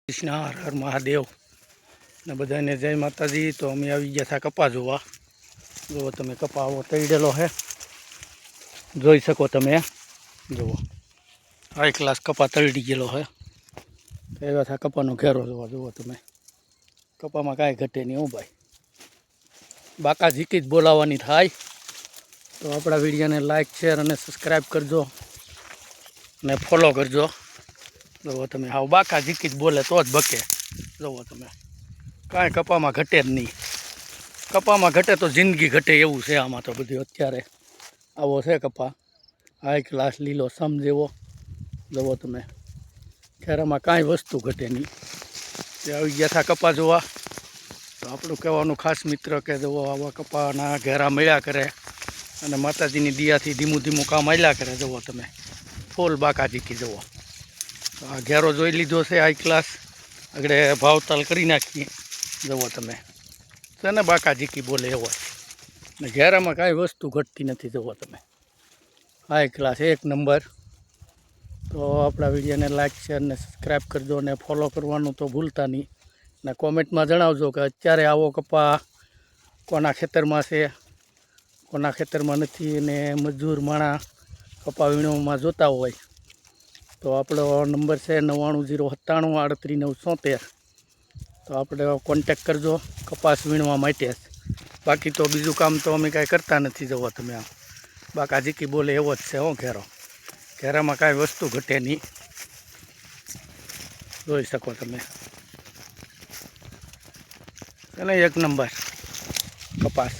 કૃષ્ણ હર હર મહાદેવ ને બધાને જય માતાજી। તો અમે આવી ગયા હતા કપા જોવા। જુઓ તમે કપા આવો તૈડેલો છે, જોઈ શકો તમે। જુઓ હાઈ ક્લાસ કપા તળી ગયેલો છે। એવા હતા કપાનો ઘેરો જોવા। જુઓ તમે કપામાં કાંઈ ઘટે નહીં હું ભાઈ, બાકા ઝીકી જ બોલાવવાની થાય। તો આપણા વિડીયોને લાઇક શેર અને સબસ્ક્રાઈબ કરજો ને ફોલો કરજો। જુઓ તમે હાવ બાકા ઝીકી જ બોલે તો જ બકે। જુઓ તમે કાંઈ કપામાં ઘટે જ નહીં। કપામાં ઘટે તો જિંદગી ઘટે એવું છે આમાં તો બધું। અત્યારે આવો છે કપા હાઈ ક્લાસ લીલો સમ જેવો। જુઓ તમે ખેરામાં કાંઈ વસ્તુ ઘટે નહીં। તે આવી ગયા હતા કપા જોવા। તો આપણું કહેવાનું ખાસ મિત્ર કે જુઓ આવા કપાના ઘેરા મળ્યા કરે અને માતાજીની દિયાથી ધીમું ધીમું કામ હાલ્યા કરે। જુઓ તમે ફૂલ બાકા ઝીકી જુઓ। આ ઘેરો જોઈ લીધો છે હાઈ ક્લાસ, આગળ ભાવતાલ કરી નાખીએ। જુઓ તમે છે ને બાકા ઝીકી બોલે એવો ને ઘેરામાં કાંઈ વસ્તુ ઘટતી નથી। જુઓ તમે હાઈ ક્લાસ એક નંબર। તો આપણા વિડીયોને લાઇક શેર ને સબસ્ક્રાઈબ કરજો ને ફોલો કરવાનું તો ભૂલતા નહીં ને કોમેન્ટમાં જણાવજો કે અત્યારે આવો કપા કોના ખેતરમાં છે, કોના ખેતરમાં નથી। ને મજૂર માણા કપા વીણવામાં જોતા હોય તો આપણો નંબર છે 9907938973। તો આપણે કોન્ટેક કરજો કપાસ વીણવા માટે। બાકી તો બીજું કામ તો અમે કાંઈ કરતા નથી। જુઓ તમે આમ બાકા ઝીકી બોલે એવો જ છે હો ઘેરો। ઘેરામાં કાંઈ વસ્તુ ઘટે નહીં, જોઈ શકો તમે અને એક નંબર કપાસ।